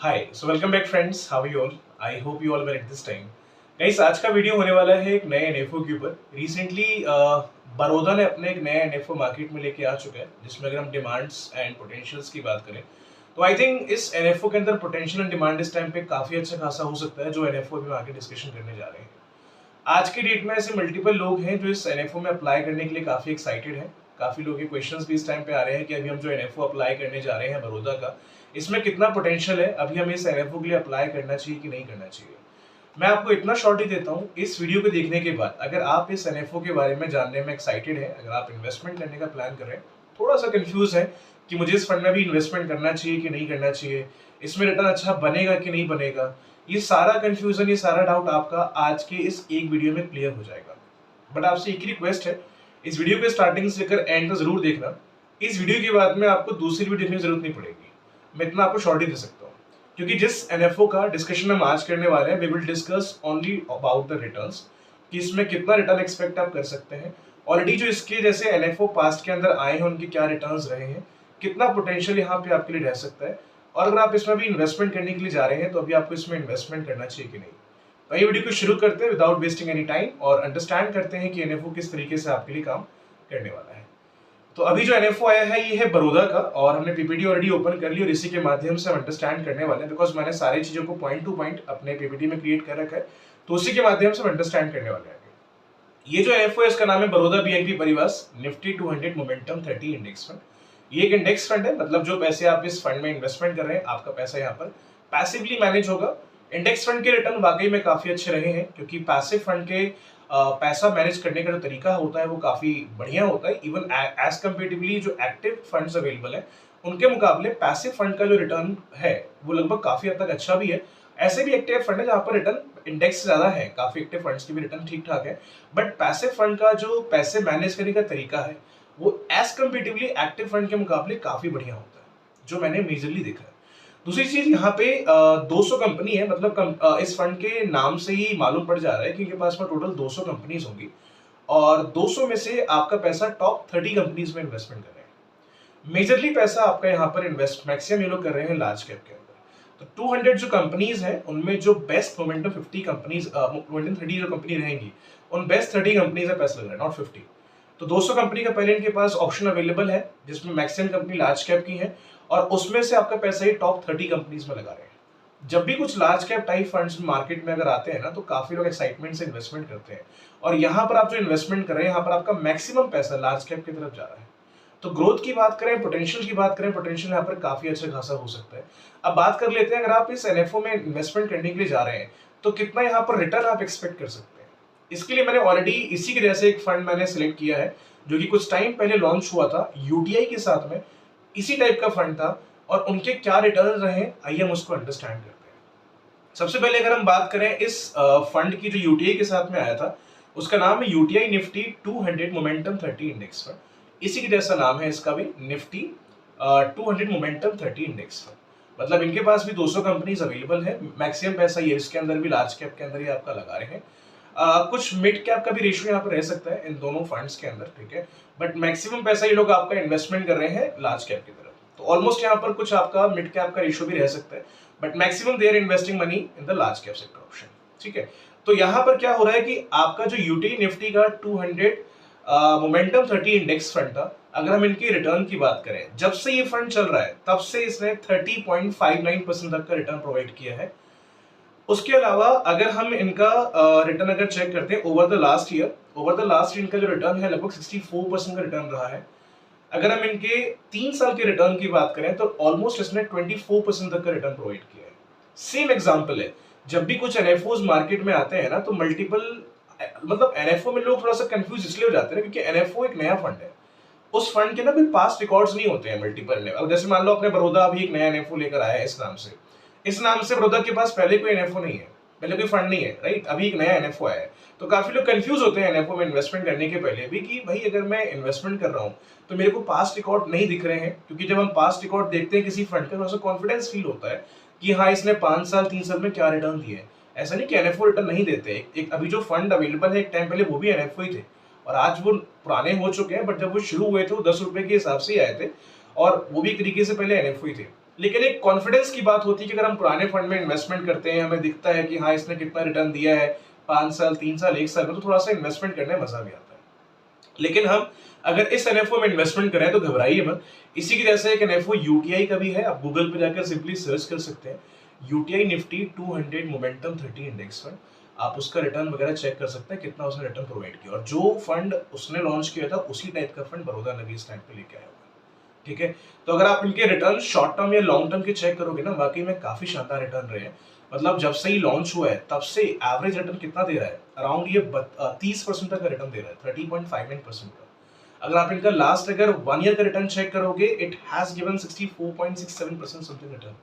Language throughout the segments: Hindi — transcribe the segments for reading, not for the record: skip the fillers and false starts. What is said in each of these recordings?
Hi so welcome back friends, how are you all? I hope you all well at this time. Guys, आज का वीडियो होने वाला है एक नए एनएफओ के ऊपर। रिसेंटली बड़ौदा ने अपने एक नया एनएफओ मार्केट में लेके आ चुका है, जिसमें अगर हम डिमांड्स एंड पोटेंशियल्स की बात करें तो आई थिंक इस एनएफओ के अंदर पोटेंशियल एंड डिमांड इस टाइम पे काफी अच्छा खासा हो सकता है, जो एनएफओ भी आगे डिस्कशन करने जा रहे हैं। आज के डेट में ऐसे मल्टीपल लोग हैं जो इस एनएफओ में अप्लाई करने के लिए काफी एक्साइटेड हैं। काफी लोगों के क्वेश्चंस भी इस टाइम पे आ रहे हैं कि अभी हम जो एनएफओ अप्लाई करने जा रहे हैं बड़ौदा का, इसमें कितना पोटेंशियल है, अभी हमें इस एनएफओ के लिए अप्लाई करना चाहिए कि नहीं करना चाहिए। मैं आपको इतना शॉर्ट ही देता हूँ, इस वीडियो को देखने के बाद अगर आप इस एनएफओ के बारे में जानने में एक्साइटेड हैं, अगर आप इन्वेस्टमेंट करने का प्लान कर रहे हैं, थोड़ा सा कंफ्यूज है कि मुझे इस फंड में भी इन्वेस्टमेंट करना चाहिए कि नहीं करना चाहिए, इसमें रिटर्न अच्छा बनेगा कि नहीं बनेगा, ये सारा कंफ्यूजन, ये सारा डाउट आपका आज के इस एक वीडियो में क्लियर हो जाएगा। बट आपसे एक रिक्वेस्ट है, इस वीडियो को स्टार्टिंग से लेकर एंड तक जरूर देखना। इस वीडियो के बाद में आपको दूसरी वीडियो देखने की जरूरत नहीं पड़ेगी, मैं इतना आपको शॉर्ट ही दे सकता हूँ, क्योंकि जिस एनएफओ का डिस्कशन हम आज करने वाले हैं, we will discuss only about the returns, कि इसमें कितना रिटर्न एक्सपेक्ट आप कर सकते हैं। ऑलरेडी जो इसके जैसे एनएफओ पास्ट के अंदर आए हैं, उनके क्या रिटर्न्स रहे हैं, कितना पोटेंशियल यहाँ पे आपके लिए रह सकता है, और अगर आप इसमें भी इन्वेस्टमेंट करने के लिए जा रहे हैं तो अभी आपको इसमें इन्वेस्टमेंट करना चाहिए कि नहीं। तो ये वीडियो को शुरू करते हैं विदाउट वेस्टिंग एनी टाइम, और अंडरस्टैंड करते हैं कि एनएफओ किस तरीके से आपके लिए काम करने वाला है। तो अभी जो एनएफओ आया है ये है बड़ौदा का, और हमने पीपीटी ऑलरेडी ओपन कर ली और इसी के माध्यम से हम अंडरस्टैंड करने वाले हैं, बिकॉज मैंने सारी चीजों को पॉइंट टू पॉइंट अपने पीपीटी में क्रिएट कर रखा है, तो उसी के माध्यम से हम अंडरस्टैंड करने वाले हैं। ये जो एनएफओ है इसका नाम है Baroda BNP परिवास Nifty 200 momentum 30 index fund. ये एक इंडेक्स फंड है, मतलब जो पैसे आप इस फंड में इन्वेस्टमेंट कर रहे हैं, आपका पैसा यहाँ पर पैसिवली मैनेज होगा। इंडेक्स फंड के रिटर्न वाकई में काफी अच्छे रहे हैं, क्योंकि पैसिव फंड के पैसा मैनेज करने का जो तरीका होता है वो काफी बढ़िया होता है। इवन एज कंपेरेटिवली जो एक्टिव फंड्स अवेलेबल है उनके मुकाबले पैसिव फंड का जो रिटर्न है वो लगभग काफी हद तक अच्छा भी है। ऐसे भी एक्टिव फंड है जहां पर रिटर्न इंडेक्स से ज्यादा है, काफी एक्टिव फंड्स की भी रिटर्न ठीक ठाक है, बट पैसिव फंड का जो पैसे मैनेज करने का तरीका है वो एज कंपेरेटिवली एक्टिव फंड के मुकाबले काफी बढ़िया होता है, जो मैंने मेजरली देखा है। दूसरी चीज, यहाँ पे 200 कंपनी है, मतलब इस फंड के नाम से ही मालूम पड़ जा रहा है कि इनके पास में टोटल 200 कंपनीज होंगी, और 200 में से आपका पैसा टॉप 30 कंपनीज में इन्वेस्टमेंट कर रहे हैं। मेजरली पैसा आपका यहाँ पर इन्वेस्ट मैक्सिमम ये लोग कर रहे हैं लार्ज कैप के अंदर। तो 200 जो कंपनीज हैं उनमें जो बेस्ट मोमेंटम 50 कंपनीज, मोमेंटम 30 जो कंपनी रहेंगी, उन बेस्ट 30 कंपनीज में पैसा लग रहा है, नॉट 50। तो 200 कंपनी का पहले इनके पास ऑप्शन अवेलेबल है, जिसमें मैक्सिमम कंपनी लार्ज कैप की है, और उसमें से आपका पैसा ही टॉप 30 कंपनीज में लगा रहे हैं। जब भी कुछ large cap type funds market में अगर आते हैं ना, तो काफी लोग एक्साइटमेंट से इन्वेस्टमेंट करते हैं, और यहाँ पर आप जो इन्वेस्टमेंट कर रहे हैं, यहाँ पर आपका मैक्सिमम पैसा लार्ज कैप की तरफ जा रहा है। तो ग्रोथ की बात करें, पोटेंशियल की बात करें, पोटेंशियल यहाँ पर काफी अच्छा खासा हो सकता है। अब बात कर लेते हैं, अगर आप इस एनएफओ में इन्वेस्टमेंट करने के लिए जा रहे हैं तो कितना यहाँ पर रिटर्न आप एक्सपेक्ट कर सकते हैं। इसके लिए मैंने ऑलरेडी इसी के जैसे एक फंड मैंने सिलेक्ट किया है, जो कि कुछ टाइम पहले लॉन्च हुआ था यूटीआई के साथ में, इसी टाइप का फंड था, और उनके क्या रिटर्न रहे आइए हम उसको अंडरस्टैंड करते हैं। सबसे पहले अगर हम बात करें इस फंड की जो यूटीआई के साथ में आया था, उसका नाम है UTI Nifty 200 momentum 30 index fund. इसी के जैसा नाम है इसका भी, निफ्टी 200 मोमेंटम 30 इंडेक्स फंड। मतलब इनके पास भी 200 कंपनीज अवेलेबल है, मैक्सिमम पैसा ये इसके अंदर भी लार्ज कैप के अंदर ही आपका लगा रहे हैं। कुछ मिड कैप का भी रेशियो यहाँ पर रह सकता है इन दोनों फंड्स के अंदर, ठीक है, बट मैक्सिमम पैसा ये लोग आपका इन्वेस्टमेंट कर रहे हैं लार्ज कैप की तरफ। तो ऑलमोस्ट यहाँ पर कुछ आपका मिड कैप का रेशियो भी रह सकता है, but maximum they are investing money in the large cap sector option, ठीक है। तो यहाँ पर क्या हो रहा है कि आपका जो यूटी निफ्टी का 200 मोमेंटम 30 इंडेक्स फंड था, अगर हम इनकी रिटर्न की बात करें, जब से ये फंड चल रहा है तब से इसने 30.59% तक का रिटर्न प्रोवाइड किया है। उसके अलावा अगर हम इनका रिटर्न अगर चेक करते हैं over the last year, over the last year इनका जो रिटर्न है लगभग 64% का रिटर्न रहा है। अगर हम इनके 3 साल के रिटर्न की बात करें तो ऑलमोस्ट इसने 24% तक का रिटर्न प्रोवाइड किया है। सेम एग्जांपल है, जब भी कुछ एनएफओज मार्केट में आते हैं ना, तो मल्टीपल, मतलब एनएफओ में लोग थोड़ा सा कंफ्यूज इसलिए हो जाते हैं क्योंकि एनएफओ एक नया फंड है, उस फंड के ना कोई पास्ट रिकॉर्ड्स नहीं होते हैं मल्टीपल। अब जैसे मान लो अपने बड़ौदा अभी एक नया एनएफओ लेकर आया है इस नाम से बड़ौदा के पास पहले कोई एनएफओ नहीं है, पहले कोई फंड नहीं है, राइट, अभी एक नया एनएफओ आया है। तो काफी लोग कंफ्यूज होते हैं एनएफओ में इन्वेस्टमेंट करने के पहले भी कि भाई अगर मैं इन्वेस्टमेंट कर रहा हूँ तो मेरे को पास्ट रिकॉर्ड नहीं दिख रहे हैं, क्योंकि जब हम पास्ट रिकॉर्ड देखते हैं किसी फंड का, थोड़ा सा कॉन्फिडेंस फील होता है कि हाँ इसने 5 साल 3 साल में क्या रिटर्न दिए है। ऐसा नहीं कि एनएफओ रिटर्न नहीं देते, एक अभी जो फंड अवेलेबल है एक टाइम पहले वो भी एनएफओ ही थे, और आज वो पुराने हो चुके हैं, बट जब वो शुरू हुए थे वो 10 रुपए के हिसाब से ही आए थे, और वो भी एक तरीके से पहले एनएफओ ही थे। लेकिन एक कॉन्फिडेंस की बात होती है कि अगर हम पुराने फंड में इन्वेस्टमेंट करते हैं, हमें दिखता है कि हाँ इसने कितना रिटर्न दिया है 5 साल 3 साल 1 साल में, तो थोड़ा सा इन्वेस्टमेंट करने में मजा भी आता है। लेकिन हम अगर इस एनएफओ में इन्वेस्टमेंट करें तो घबराइए मत। इसी की जैसे एक एनएफओ यूटीआई का भी है, आप गूगल पे जाकर सिंपली सर्च कर सकते हैं UTI Nifty 200 momentum 30 index fund. आप उसका रिटर्न वगैरह चेक कर सकते हैं कितना उसने रिटर्न प्रोवाइड किया, और जो फंड उसने लॉन्च किया था उसी टाइप का फंड बड़ौदा नवी इस टाइम पे लेके आया हुआ है। ठीक है, तो अगर आप इनके रिटर्न शॉर्ट टर्म या लॉन्ग टर्म के चेक करोगे ना, वाकई में काफी शानदार रिटर्न रहे हैं। मतलब जब से ही लॉन्च हुआ है तब से एवरेज रिटर्न कितना दे रहा है, अराउंड ये 30% तक का रिटर्न दे रहा है, 30.59% का। अगर आप इनका लास्ट अगर 1 ईयर का रिटर्न चेक करोगे, it has given 64.67% something return.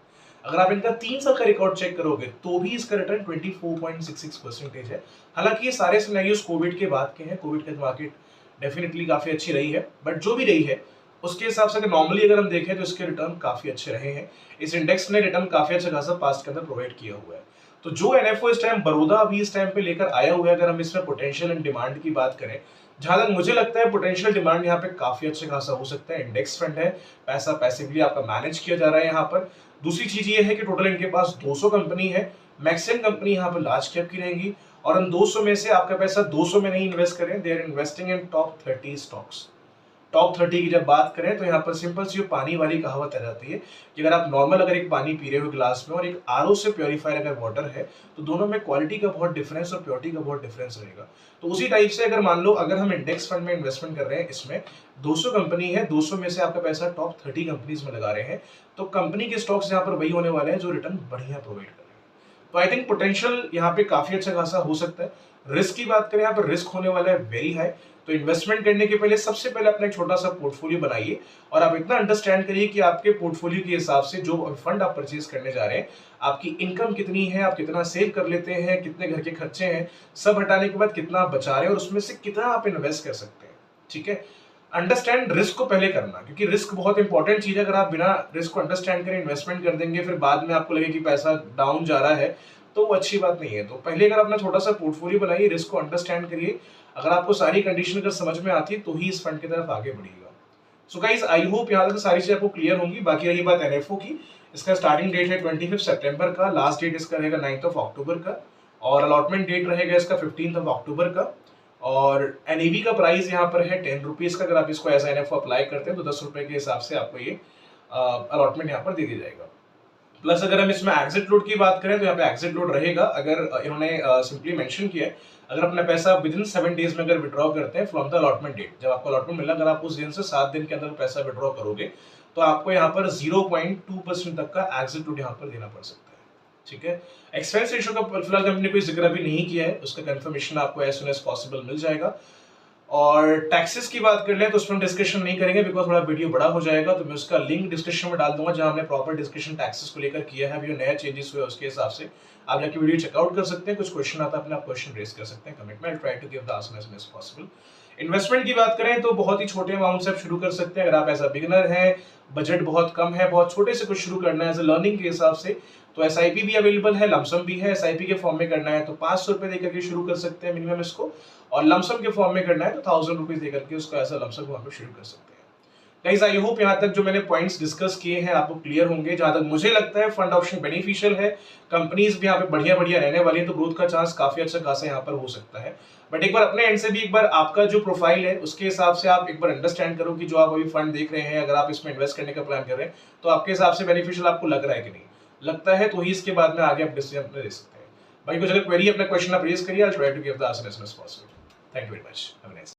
अगर आप इनका 3 साल का रिकॉर्ड चेक करोगे तो भी इसका रिटर्न 24.66% है। हालांकि ये सारे सिनेरियोस कोविड के बाद के हैं, कोविड के मार्केट डेफिनेटली काफी अच्छी रही है, बट जो भी रही है उसके हिसाब से नॉर्मली अगर हम देखें तो इसके रिटर्न काफी अच्छे रहे हैं। इस इंडेक्स ने रिटर्न काफी अच्छा खासा पास्ट के अंदर प्रोवाइड किया हुआ है। तो जो एनएफओ इस टाइम बड़ौदा अभी इस टाइम पे लेकर आया हुआ है, अगर हम इसमें पोटेंशियल एंड डिमांड की बात करें, जहां तक मुझे लगता है पोटेंशियल डिमांड यहाँ पे काफी अच्छा खासा हो सकता है। इंडेक्स फंड है, पैसा पैसिवली आपका मैनेज किया जा रहा है यहाँ पर। दूसरी चीज ये है कि टोटल इनके पास 200 कंपनी है, मैक्सिमम कंपनी यहाँ पर लार्ज कैप की रहेंगी, और उन 200 में से आपका पैसा 200 में नहीं इन्वेस्ट करें, they are investing in top 30 stocks. Top 30 की जब बात करें तो यहाँ पर सिंपल सी पानी वाली कहावत आ जाती है कि अगर आप नॉर्मल अगर एक पानी पी रहे हो ग्लास में और एक आरओ से प्योरीफायर अगर वाटर है, तो दोनों में क्वालिटी का बहुत डिफरेंस और प्योरिटी का बहुत डिफरेंस रहेगा। तो उसी टाइप से अगर मान लो अगर हम इंडेक्स फंड में इन्वेस्टमेंट कर रहे हैं, इसमें 200 कंपनी है, 200 में से आपका पैसा टॉप 30 कंपनीज में लगा रहे हैं, तो कंपनी के स्टॉक्स यहाँ पर वही होने वाले हैं जो रिटर्न बढ़िया प्रोवाइड कर रहे हैं। तो आई थिंक पोटेंशियल यहाँ पे काफी अच्छा खासा हो सकता है। रिस्क की बात करें, यहाँ पर रिस्क होने वाला है वेरी हाई। तो इन्वेस्टमेंट करने के पहले सबसे पहले अपना एक छोटा सा पोर्टफोलियो बनाइए, और आप इतना अंडरस्टैंड करिए कि आपके पोर्टफोलियो के हिसाब से जो फंड आप परचेज करने जा रहे हैं, आपकी इनकम कितनी है, आप कितना सेव कर लेते हैं, कितने घर के खर्चे हैं, सब हटाने के बाद कितना आप बचा रहे हैं और उसमें से कितना आप इन्वेस्ट कर सकते हैं। ठीक है, अंडरस्टैंड रिस्क को पहले करना, क्योंकि रिस्क बहुत इंपॉर्टेंट चीज है। अगर आप बिना रिस्क को अंडरस्टैंड करें इन्वेस्टमेंट कर देंगे, फिर बाद में आपको लगे कि पैसा डाउन जा रहा है, तो वो अच्छी बात नहीं है। तो पहले अगर अपना छोटा सा पोर्टफोलियो बनाइए, रिस्क को अंडरस्टैंड करिए, अगर आपको सारी कंडीशन अगर समझ में आती है तो ही इस फंड की तरफ आगे बढ़िएगा। सो गाइस, आई होप यहाँ तक सारी चीजें आपको क्लियर होंगी। बाकी रही बात एनएफओ की, इसका स्टार्टिंग डेट है 25 सितंबर का, लास्ट डेट इसका रहेगा 9 अक्टूबर का, और अलॉटमेंट डेट रहेगा इसका 15 अक्टूबर का। और एनएवी का प्राइस यहाँ पर है 10 रुपीज का। अगर आप इसको एज एनएफओ अप्लाई करते हैं तो 10 रुपए के हिसाब से आपको ये अलॉटमेंट यहाँ पर दे दिया जाएगा। प्लस अगर हम इसमें एग्जिट लोड की बात करें तो यहाँ पे एग्जिट लोड रहेगा। अगर इन्होंने सिंपली मेंशन किया है, अगर अपना पैसा विद इन 7 डेज में अगर विड्रॉ करते हैं फ्रॉम द अलॉटमेंट डेट, जब आपको अलॉटमेंट मिला, अगर आप उस दिन से 7 दिन के अंदर पैसा विड्रॉ करोगे तो आपको यहाँ पर 0.2% तक का एग्जिट लोड यहाँ पर देना पड़ सकता है। ठीक है, एक्सपेंस रेशियो का फिलहाल हमने कोई जिक्र अभी नहीं किया है, उसका कंफर्मेशन आपको एज सुन एज पॉसिबल मिल जाएगा। और टैक्सेस की बात कर ले तो उसमें हम डिस्कशन नहीं करेंगे, बिकॉज थोड़ा वीडियो बड़ा हो जाएगा, तो मैं उसका लिंक डिस्क्रिप्शन में डाल दूंगा, जहां हमने प्रॉपर डिस्कशन टैक्सेस को लेकर किया है। अभी नया चेंजेस हुए उसके हिसाब से आप जाके वीडियो चेकआउट कर सकते हैं। कुछ क्वेश्चन आता है अपने आप क्वेश्चन रेज कर सकते हैं कमेंट में, I try to give the answer as soon as possible. Investment की बात करें तो बहुत ही छोटे अमाउंट से आप शुरू कर सकते हैं। अगर आप एज अ बिगिनर हैं, बजट बहुत कम है, बहुत छोटे से कुछ शुरू करना है एज अ लर्निंग के हिसाब से, तो एसआईपी भी अवेलेबल है, लमसम भी है। एसआईपी के फॉर्म में करना है तो 500 रुपए देकर के शुरू कर सकते हैं मिनिमम इसको, और लमसम के फॉर्म में करना है तो 1000 रुपीज देकर के उसको ऐसा लमसम वहां पे शुरू कर सकते हैं। गाइस, आई होप यहाँ तक जो मैंने पॉइंट्स डिस्कस किए हैं आपको क्लियर होंगे। जहां तक मुझे लगता है फंड ऑप्शन बेनिफिशियल है, कंपनीज भी यहाँ पे बढ़िया बढ़िया रहने वाली है, तो ग्रोथ का चांस काफी अच्छा खासा यहाँ पर हो सकता है। बट एक बार अपने एंड से भी एक बार आपका जो प्रोफाइल है उसके हिसाब से आप एक बार अंडरस्टैंड करो कि जो आप अभी फंड देख रहे हैं, अगर आप इसमें इन्वेस्ट करने का प्लान कर रहे हैं तो आपके हिसाब से बेनिफिशियल आपको लग रहा है कि नहीं। लगता है तो ही इसके बाद में आगे आप डिसीजन अपने ले सकते हैं। बाकी कुछ अगर क्वेरी अपना क्वेश्चन आप रेज करिए, I will try to give the answer as soon as possible. Thank you very much, have a nice